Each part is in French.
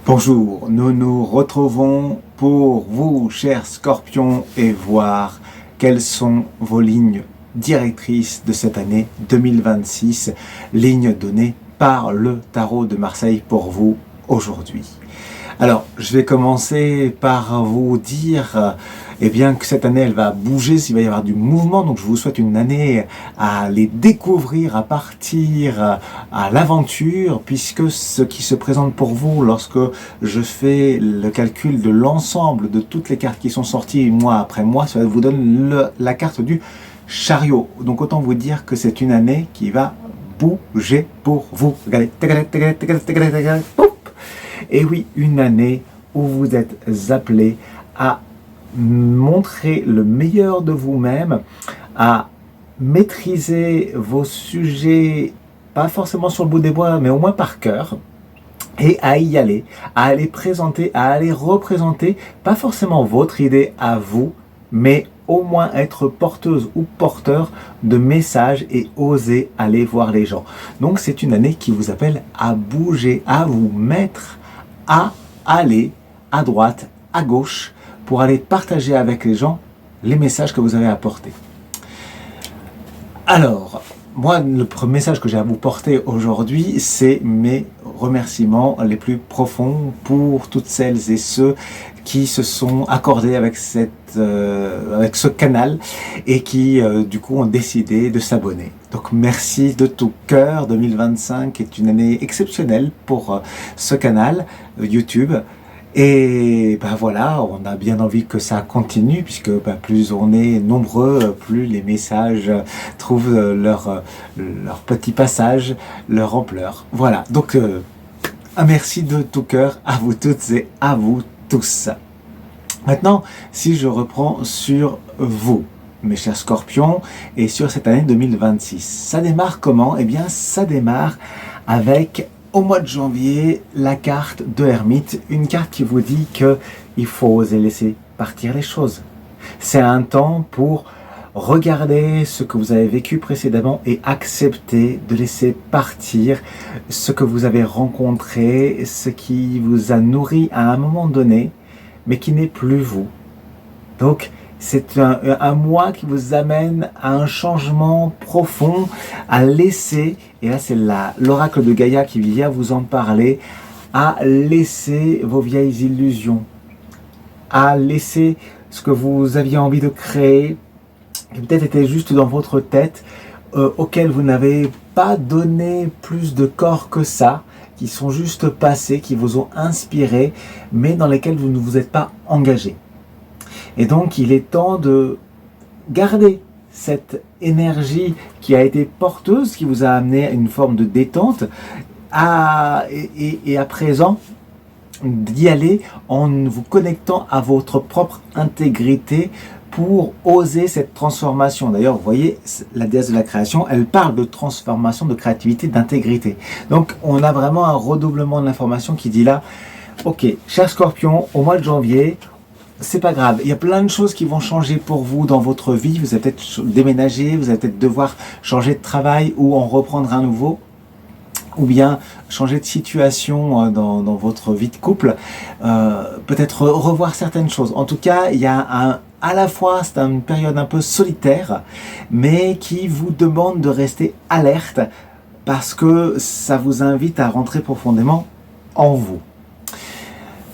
Bonjour, nous nous retrouvons pour vous, chers scorpions, et voir quelles sont vos lignes directrices de cette année 2026, lignes données par le tarot de Marseille pour vous aujourd'hui. Alors, je vais commencer par vous dire que cette année, elle va bouger, il va y avoir du mouvement, donc je vous souhaite une année à les découvrir, à partir à l'aventure, puisque ce qui se présente pour vous lorsque je fais le calcul de l'ensemble de toutes les cartes qui sont sorties mois après mois, ça vous donne la carte du chariot. Donc autant vous dire que c'est une année qui va bouger pour vous. Regardez, et oui, une année où vous êtes appelé à montrer le meilleur de vous-même, à maîtriser vos sujets, pas forcément sur le bout des doigts, mais au moins par cœur, et à y aller, à aller présenter, à aller représenter, pas forcément votre idée à vous, mais au moins être porteuse ou porteur de messages et oser aller voir les gens. Donc c'est une année qui vous appelle à bouger, à vous mettre, à aller à droite, à gauche, pour aller partager avec les gens les messages que vous avez apportés. Alors, moi, le premier message que j'ai à vous porter aujourd'hui, c'est mes remerciements les plus profonds pour toutes celles et ceux qui se sont accordés avec ce canal et qui, du coup, ont décidé de s'abonner. Donc, merci de tout cœur. 2025 est une année exceptionnelle pour ce canal YouTube. Et ben voilà, on a bien envie que ça continue, puisque plus on est nombreux, plus les messages trouvent leur petit passage, leur ampleur. Voilà, donc un merci de tout cœur à vous toutes et à vous tous. Maintenant, si je reprends sur vous, mes chers scorpions, et sur cette année 2026, ça démarre comment? Eh bien, ça démarre avec, au mois de janvier, la carte de Hermite, une carte qui vous dit qu'il faut oser laisser partir les choses. C'est un temps pour regarder ce que vous avez vécu précédemment et accepter de laisser partir ce que vous avez rencontré, ce qui vous a nourri à un moment donné, mais qui n'est plus vous. Donc, c'est un mois qui vous amène à un changement profond, à laisser, et là c'est l'oracle de Gaïa qui vient vous en parler, à laisser vos vieilles illusions, à laisser ce que vous aviez envie de créer, qui peut-être était juste dans votre tête, auquel vous n'avez pas donné plus de corps que ça, qui sont juste passés, qui vous ont inspiré, mais dans lesquels vous ne vous êtes pas engagé. Et donc, il est temps de garder cette énergie qui a été porteuse, qui vous a amené à une forme de détente, et à présent, d'y aller en vous connectant à votre propre intégrité pour oser cette transformation. D'ailleurs, vous voyez, la déesse de la création, elle parle de transformation, de créativité, d'intégrité. Donc, on a vraiment un redoublement de l'information qui dit là, ok, cher Scorpion, au mois de janvier, c'est pas grave, il y a plein de choses qui vont changer pour vous dans votre vie, vous allez peut-être déménager, vous allez peut-être devoir changer de travail ou en reprendre un nouveau, ou bien changer de situation dans votre vie de couple, peut-être revoir certaines choses. En tout cas, il y a à la fois, c'est une période un peu solitaire, mais qui vous demande de rester alerte parce que ça vous invite à rentrer profondément en vous.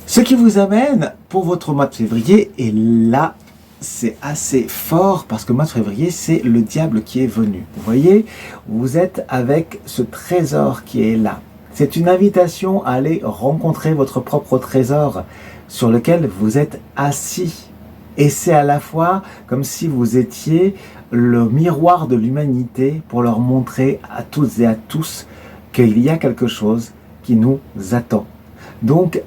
Ce qui vous amène pour votre mois de février, et là, c'est assez fort parce que le mois de février, c'est le diable qui est venu. Vous voyez, vous êtes avec ce trésor qui est là. C'est une invitation à aller rencontrer votre propre trésor sur lequel vous êtes assis. Et c'est à la fois comme si vous étiez le miroir de l'humanité pour leur montrer à toutes et à tous qu'il y a quelque chose qui nous attend. Donc,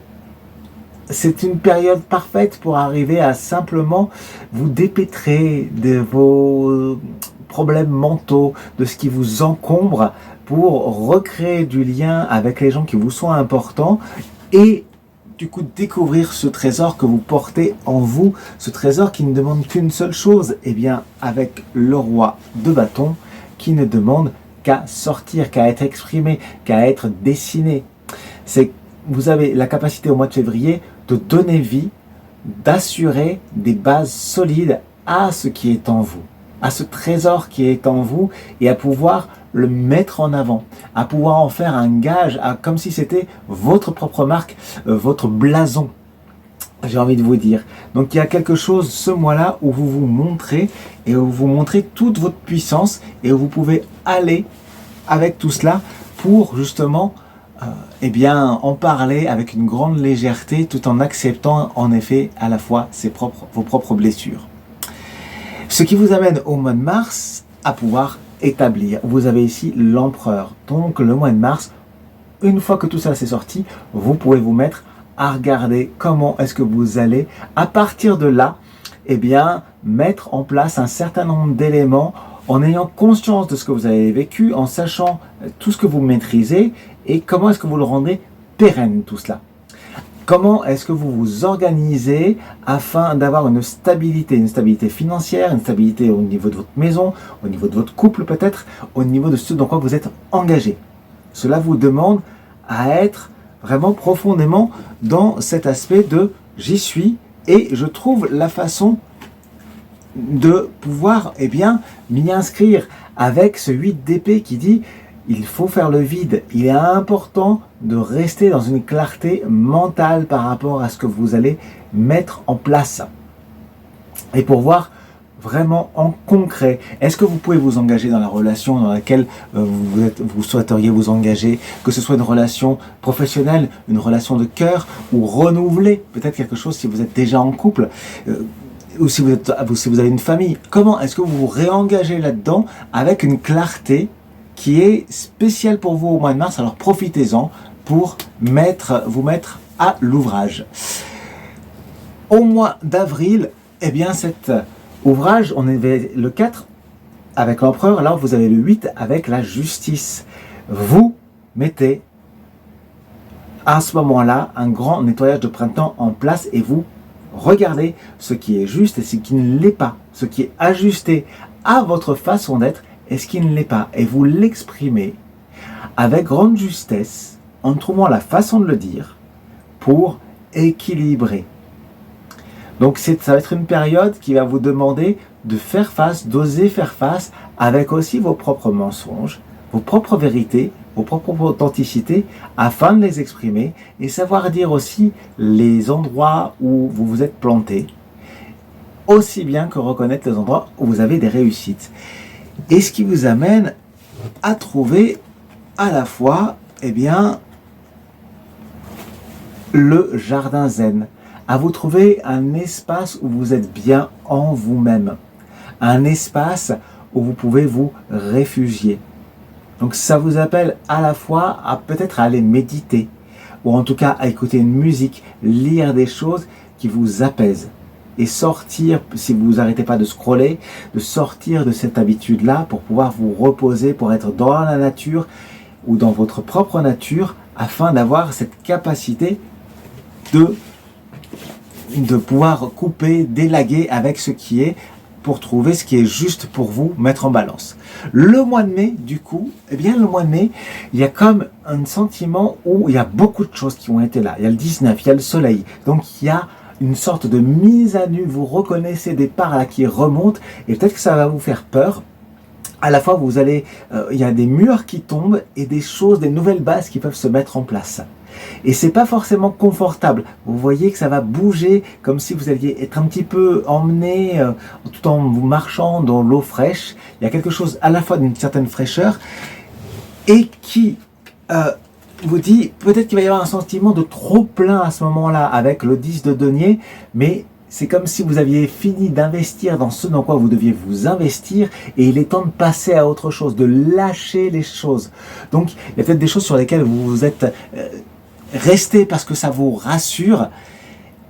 c'est une période parfaite pour arriver à simplement vous dépêtrer de vos problèmes mentaux, de ce qui vous encombre, pour recréer du lien avec les gens qui vous sont importants et du coup découvrir ce trésor que vous portez en vous, ce trésor qui ne demande qu'une seule chose, et bien avec le roi de bâton qui ne demande qu'à sortir, qu'à être exprimé, qu'à être dessiné. C'est vous avez la capacité au mois de février de donner vie, d'assurer des bases solides à ce qui est en vous, à ce trésor qui est en vous, et à pouvoir le mettre en avant, à pouvoir en faire un gage, comme si c'était votre propre marque, votre blason, j'ai envie de vous dire. Donc il y a quelque chose ce mois-là où vous vous montrez, et où vous montrez toute votre puissance, et où vous pouvez aller avec tout cela pour justement en parler avec une grande légèreté, tout en acceptant en effet à la fois vos propres blessures. Ce qui vous amène au mois de mars à pouvoir établir. Vous avez ici l'empereur. Donc le mois de mars, une fois que tout ça s'est sorti, vous pouvez vous mettre à regarder comment est-ce que vous allez, à partir de là, mettre en place un certain nombre d'éléments en ayant conscience de ce que vous avez vécu, en sachant tout ce que vous maîtrisez et comment est-ce que vous le rendez pérenne tout cela. Comment est-ce que vous vous organisez afin d'avoir une stabilité financière, une stabilité au niveau de votre maison, au niveau de votre couple peut-être, au niveau de ce dans quoi vous êtes engagé. Cela vous demande à être vraiment profondément dans cet aspect de j'y suis et je trouve la façon de pouvoir m'y inscrire avec ce 8 d'épée qui dit il faut faire le vide. Il est important de rester dans une clarté mentale par rapport à ce que vous allez mettre en place. Et pour voir vraiment en concret, est-ce que vous pouvez vous engager dans la relation dans laquelle vous souhaiteriez vous engager, que ce soit une relation professionnelle, une relation de cœur, ou renouveler peut-être quelque chose si vous êtes déjà en couple, ou si vous avez une famille. Comment est-ce que vous vous réengagez là-dedans avec une clarté qui est spéciale pour vous au mois de mars? Alors profitez-en pour vous mettre à l'ouvrage. Au mois d'avril, cet ouvrage, on avait le 4 avec l'empereur, là vous avez le 8 avec la justice. Vous mettez à ce moment-là un grand nettoyage de printemps en place et vous regardez ce qui est juste et ce qui ne l'est pas, ce qui est ajusté à votre façon d'être et ce qui ne l'est pas. Et vous l'exprimez avec grande justesse en trouvant la façon de le dire pour équilibrer. Donc ça va être une période qui va vous demander de faire face, d'oser faire face avec aussi vos propres mensonges, vos propres vérités, vos propres authenticités, afin de les exprimer et savoir dire aussi les endroits où vous vous êtes planté, aussi bien que reconnaître les endroits où vous avez des réussites. Et ce qui vous amène à trouver à la fois, le jardin zen, à vous trouver un espace où vous êtes bien en vous-même, un espace où vous pouvez vous réfugier. Donc ça vous appelle à la fois à peut-être aller méditer, ou en tout cas à écouter une musique, lire des choses qui vous apaisent, et sortir, si vous n'arrêtez pas de scroller, de sortir de cette habitude-là pour pouvoir vous reposer, pour être dans la nature, ou dans votre propre nature, afin d'avoir cette capacité de pouvoir couper, d'élaguer avec ce qui est, pour trouver ce qui est juste pour vous, mettre en balance. Le mois de mai, du coup, le mois de mai, il y a comme un sentiment où il y a beaucoup de choses qui ont été là. Il y a le 19, il y a le soleil. Donc il y a une sorte de mise à nu. Vous reconnaissez des parts là qui remontent et peut-être que ça va vous faire peur. À la fois, il y a des murs qui tombent et des nouvelles bases qui peuvent se mettre en place. Et c'est pas forcément confortable. Vous voyez que ça va bouger comme si vous alliez être un petit peu emmené tout en vous marchant dans l'eau fraîche. Il y a quelque chose à la fois d'une certaine fraîcheur et qui vous dit peut-être qu'il va y avoir un sentiment de trop plein à ce moment-là avec le 10 de denier, mais c'est comme si vous aviez fini d'investir dans ce dans quoi vous deviez vous investir et il est temps de passer à autre chose, de lâcher les choses. Donc il y a peut-être des choses sur lesquelles vous vous êtes resté parce que ça vous rassure.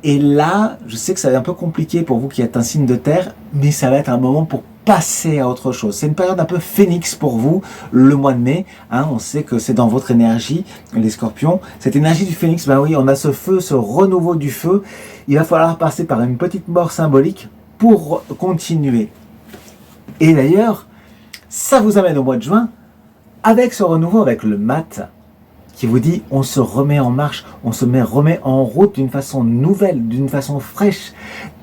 Et là, je sais que ça va être un peu compliqué pour vous qui êtes un signe de terre, mais ça va être un moment pour passer à autre chose. C'est une période un peu phénix pour vous, le mois de mai. On sait que c'est dans votre énergie, les scorpions. Cette énergie du phénix, oui, on a ce feu, ce renouveau du feu. Il va falloir passer par une petite mort symbolique pour continuer. Et d'ailleurs, ça vous amène au mois de juin, avec ce renouveau, avec le mat, qui vous dit on se remet en marche, on se remet en route d'une façon nouvelle, d'une façon fraîche,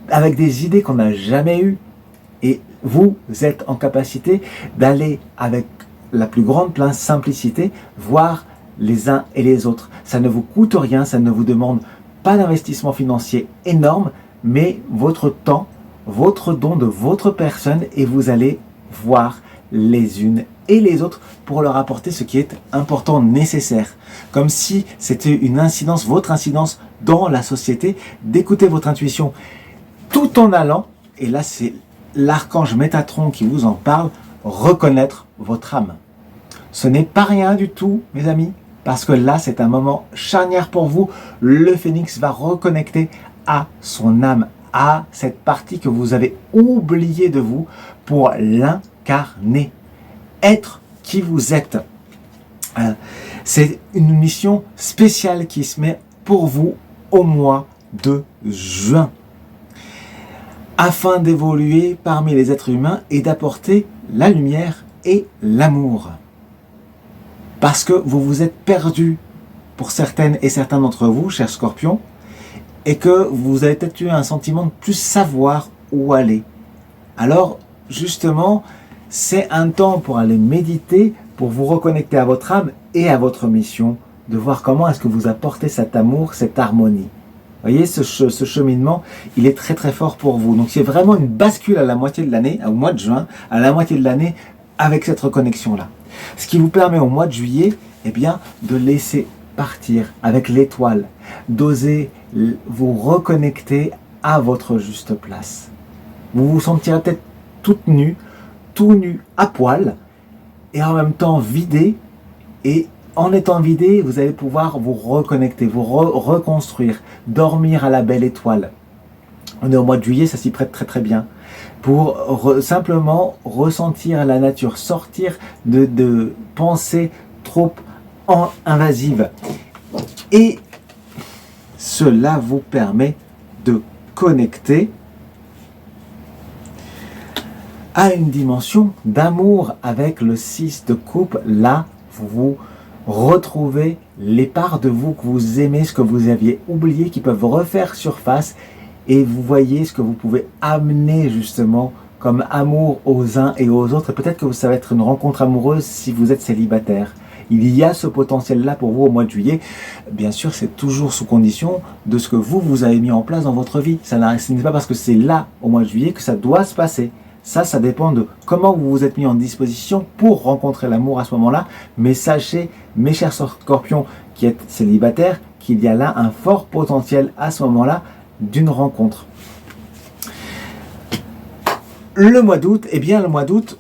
avec des idées qu'on n'a jamais eues. Et vous êtes en capacité d'aller avec la plus grande simplicité voir les uns et les autres. Ça ne vous coûte rien, ça ne vous demande pas d'investissement financier énorme, mais votre temps, votre don de votre personne, et vous allez voir les unes et les autres pour leur apporter ce qui est important, nécessaire. Comme si c'était une incidence, votre incidence dans la société, d'écouter votre intuition tout en allant, et là c'est l'archange Métatron qui vous en parle, reconnaître votre âme. Ce n'est pas rien du tout, mes amis, parce que là c'est un moment charnière pour vous. Le phénix va reconnecter à son âme, à cette partie que vous avez oubliée de vous pour l'incarner, être qui vous êtes. C'est une mission spéciale qui se met pour vous au mois de juin, afin d'évoluer parmi les êtres humains et d'apporter la lumière et l'amour. Parce que vous vous êtes perdus, pour certaines et certains d'entre vous, chers scorpions, et que vous avez peut-être eu un sentiment de plus savoir où aller. Alors, justement, c'est un temps pour aller méditer, pour vous reconnecter à votre âme et à votre mission, de voir comment est-ce que vous apportez cet amour, cette harmonie. Vous voyez, ce cheminement, il est très très fort pour vous. Donc c'est vraiment une bascule à la moitié de l'année, au mois de juin, à la moitié de l'année, avec cette reconnexion-là. Ce qui vous permet au mois de juillet, eh bien, de laisser partir avec l'étoile, d'oser vous reconnecter à votre juste place. Vous vous sentirez peut-être toute nue, tout nu, à poil, et en même temps vidé, et en étant vidé, vous allez pouvoir vous reconnecter, vous reconstruire, dormir à la belle étoile. On est au mois de juillet, ça s'y prête très très bien. Pour simplement ressentir la nature, sortir de pensées trop invasives. Et cela vous permet de connecter à une dimension d'amour avec le 6 de coupe. Là, vous retrouvez les parts de vous que vous aimez, ce que vous aviez oublié, qui peuvent refaire surface, et vous voyez ce que vous pouvez amener justement comme amour aux uns et aux autres. Et peut-être que ça va être une rencontre amoureuse si vous êtes célibataire. Il y a ce potentiel-là pour vous au mois de juillet. Bien sûr, c'est toujours sous condition de ce que vous avez mis en place dans votre vie. Ce n'est pas parce que c'est là au mois de juillet que ça doit se passer. Ça dépend de comment vous vous êtes mis en disposition pour rencontrer l'amour à ce moment-là. Mais sachez, mes chers scorpions qui êtes célibataires, qu'il y a là un fort potentiel à ce moment-là d'une rencontre. Le mois d'août, eh bien le mois d'août,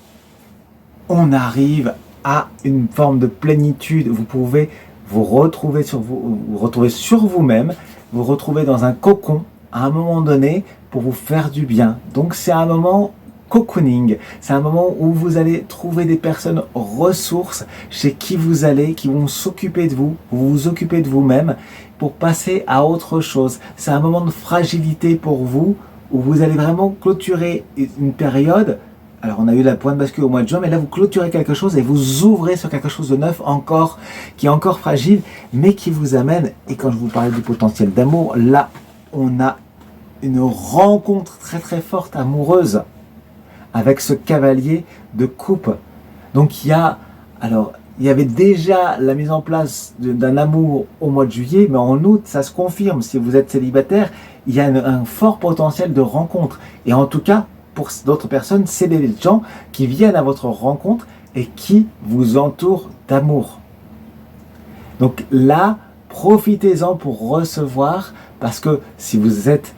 on arrive à une forme de plénitude. Vous pouvez vous retrouver sur vous-même, vous retrouver dans un cocon à un moment donné pour vous faire du bien. Donc c'est un moment cocooning, c'est un moment où vous allez trouver des personnes ressources chez qui vous allez, qui vont s'occuper de vous, vous occuper de vous-même pour passer à autre chose. C'est un moment de fragilité pour vous où vous allez vraiment clôturer une période. Alors on a eu la point de bascule au mois de juin, mais là vous clôturez quelque chose et vous ouvrez sur quelque chose de neuf encore, qui est encore fragile, mais qui vous amène, et quand je vous parlais du potentiel d'amour, là on a une rencontre très très forte amoureuse avec ce cavalier de coupe. Donc il y avait déjà la mise en place d'un amour au mois de juillet, mais en août ça se confirme. Si vous êtes célibataire, il y a un fort potentiel de rencontre, et en tout cas pour d'autres personnes, c'est des gens qui viennent à votre rencontre et qui vous entourent d'amour. Donc là, profitez-en pour recevoir, parce que si vous êtes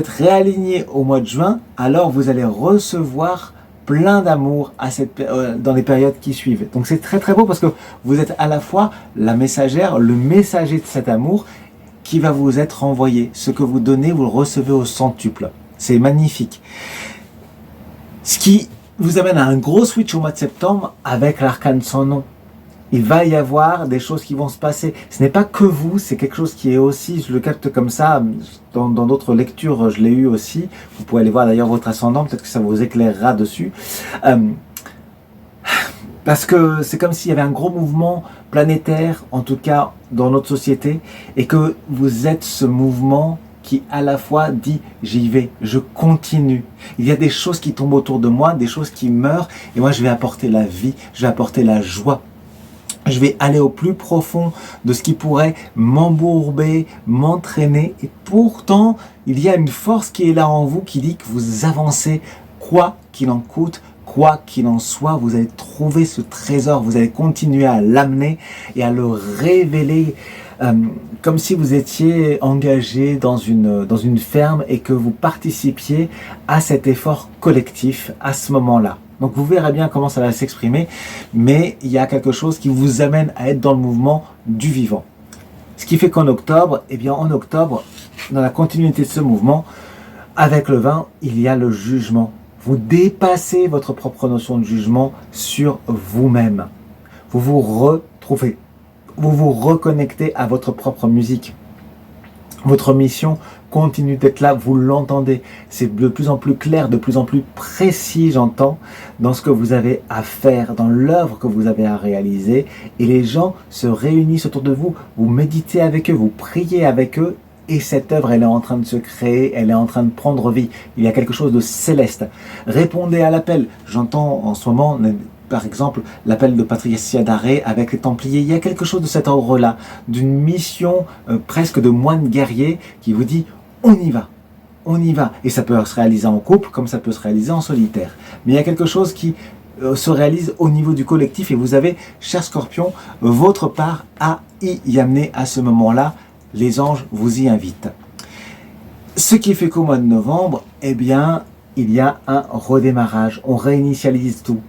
réaligné au mois de juin, alors vous allez recevoir plein d'amour dans les périodes qui suivent. Donc c'est très très beau, parce que vous êtes à la fois la messagère, le messager de cet amour qui va vous être envoyé. Ce que vous donnez, vous le recevez au centuple. C'est magnifique. Ce qui vous amène à un gros switch au mois de septembre avec l'arcane sans nom. Il va y avoir des choses qui vont se passer. Ce n'est pas que vous, c'est quelque chose qui est aussi, je le capte comme ça, dans d'autres lectures, je l'ai eu aussi. Vous pouvez aller voir d'ailleurs votre ascendant, peut-être que ça vous éclairera dessus. Parce que c'est comme s'il y avait un gros mouvement planétaire, en tout cas dans notre société, et que vous êtes ce mouvement qui à la fois dit j'y vais, je continue. Il y a des choses qui tombent autour de moi, des choses qui meurent, et moi je vais apporter la vie, je vais apporter la joie. Je vais aller au plus profond de ce qui pourrait m'embourber, m'entraîner, et pourtant il y a une force qui est là en vous qui dit que vous avancez quoi qu'il en coûte, quoi qu'il en soit, vous allez trouver ce trésor, vous allez continuer à l'amener et à le révéler comme si vous étiez engagé dans une ferme et que vous participiez à cet effort collectif à ce moment-là. Donc vous verrez bien comment ça va s'exprimer, mais il y a quelque chose qui vous amène à être dans le mouvement du vivant. Ce qui fait qu'en octobre, eh bien en octobre, dans la continuité de ce mouvement, avec le vin, il y a le jugement. Vous dépassez votre propre notion de jugement sur vous-même. Vous vous retrouvez. Vous vous reconnectez à votre propre musique. Votre mission continue d'être là, vous l'entendez. C'est de plus en plus clair, de plus en plus précis, j'entends, dans ce que vous avez à faire, dans l'œuvre que vous avez à réaliser. Et les gens se réunissent autour de vous, vous méditez avec eux, vous priez avec eux. Et cette œuvre, elle est en train de se créer, elle est en train de prendre vie. Il y a quelque chose de céleste. Répondez à l'appel. J'entends en ce moment, par exemple, l'appel de Patricia Daré avec les Templiers. Il y a quelque chose de cet ordre-là, d'une mission presque de moine guerrier qui vous dit « on y va ». On y va. Et ça peut se réaliser en couple comme ça peut se réaliser en solitaire. Mais il y a quelque chose qui se réalise au niveau du collectif et vous avez, cher Scorpion, votre part à y amener à ce moment-là. Les anges vous y invitent. Ce qui fait qu'au mois de novembre, eh bien, il y a un redémarrage. On réinitialise tout.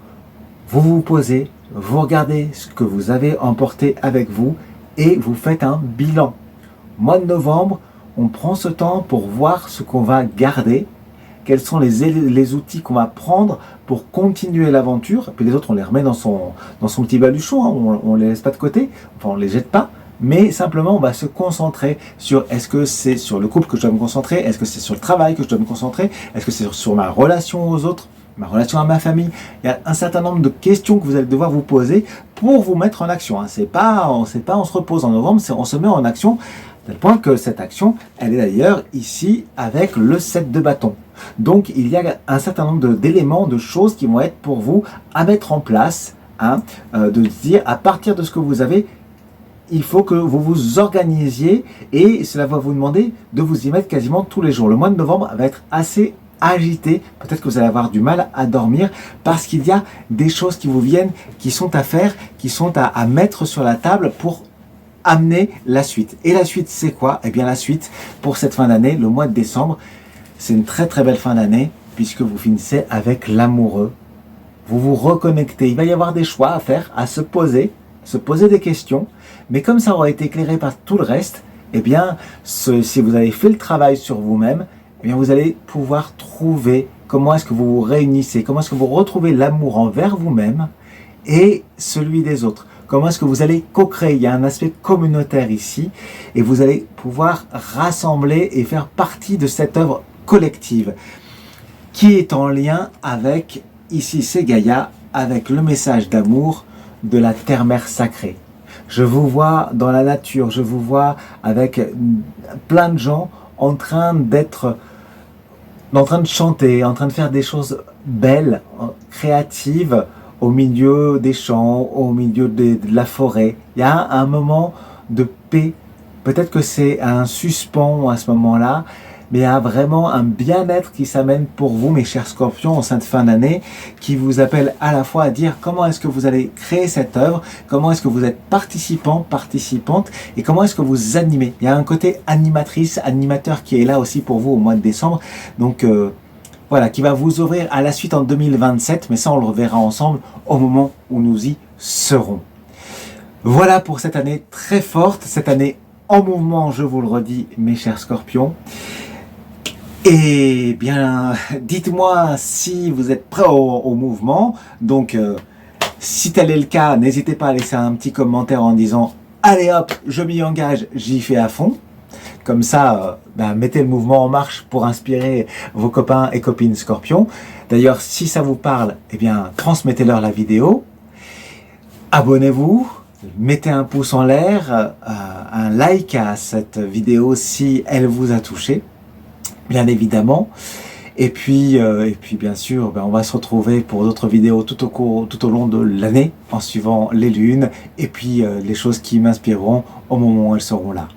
Vous vous posez, vous regardez ce que vous avez emporté avec vous et vous faites un bilan. Mois de novembre, on prend ce temps pour voir ce qu'on va garder, quels sont les outils qu'on va prendre pour continuer l'aventure. Puis les autres, on les remet dans son petit baluchon, hein, on ne les laisse pas de côté, enfin on ne les jette pas. Mais simplement, on va se concentrer sur est-ce que c'est sur le couple que je dois me concentrer, est-ce que c'est sur le travail que je dois me concentrer, est-ce que c'est sur ma relation aux autres, ma relation à ma famille. Il y a un certain nombre de questions que vous allez devoir vous poser pour vous mettre en action. C'est pas on se repose en novembre, on se met en action, à tel point que cette action, elle est d'ailleurs ici avec le 7 de bâton. Donc il y a un certain nombre d'éléments, de choses qui vont être pour vous à mettre en place, hein, de dire à partir de ce que vous avez, il faut que vous vous organisiez et cela va vous demander de vous y mettre quasiment tous les jours. Le mois de novembre va être assez agité, peut-être que vous allez avoir du mal à dormir parce qu'il y a des choses qui vous viennent, qui sont à faire, qui sont à mettre sur la table pour amener la suite. Et la suite, c'est quoi? Eh bien la suite, pour cette fin d'année, le mois de décembre, c'est une très très belle fin d'année puisque vous finissez avec l'amoureux. Vous vous reconnectez, il va y avoir des choix à faire, à se poser des questions, mais comme ça aura été éclairé par tout le reste, eh bien, si vous avez fait le travail sur vous-même, eh bien, vous allez pouvoir trouver comment est-ce que vous vous réunissez, comment est-ce que vous retrouvez l'amour envers vous-même et celui des autres. Comment est-ce que vous allez co-créer? Il y a un aspect communautaire ici, et vous allez pouvoir rassembler et faire partie de cette œuvre collective qui est en lien avec, ici c'est Gaïa, avec le message d'amour de la terre-mère sacrée. Je vous vois dans la nature, je vous vois avec plein de gens en train de chanter, en train de faire des choses belles, créatives, au milieu des champs, au milieu de la forêt. Il y a un moment de paix. Peut-être que c'est un suspens à ce moment-là, mais il y a vraiment un bien-être qui s'amène pour vous, mes chers Scorpions, en cette fin d'année, qui vous appelle à la fois à dire comment est-ce que vous allez créer cette œuvre, comment est-ce que vous êtes participant, participante, et comment est-ce que vous animez. Il y a un côté animatrice, animateur qui est là aussi pour vous au mois de décembre, donc voilà, qui va vous ouvrir à la suite en 2027, mais ça on le reverra ensemble au moment où nous y serons. Voilà pour cette année très forte, cette année en mouvement, je vous le redis, mes chers Scorpions. Et bien, dites-moi si vous êtes prêts au mouvement. Donc, si tel est le cas, n'hésitez pas à laisser un petit commentaire en disant « Allez hop, je m'y engage, j'y fais à fond ». Comme ça, mettez le mouvement en marche pour inspirer vos copains et copines Scorpions. D'ailleurs, si ça vous parle, eh bien, transmettez-leur la vidéo. abonnez-vous, mettez un pouce en l'air, un like à cette vidéo si elle vous a touché, bien évidemment. Et puis bien sûr, on va se retrouver pour d'autres vidéos tout au long de l'année, en suivant les lunes, et puis les choses qui m'inspireront au moment où elles seront là.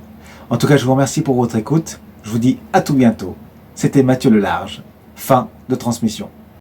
En tout cas, je vous remercie pour votre écoute. Je vous dis à tout bientôt. C'était Mathieu Lelarge. Fin de transmission.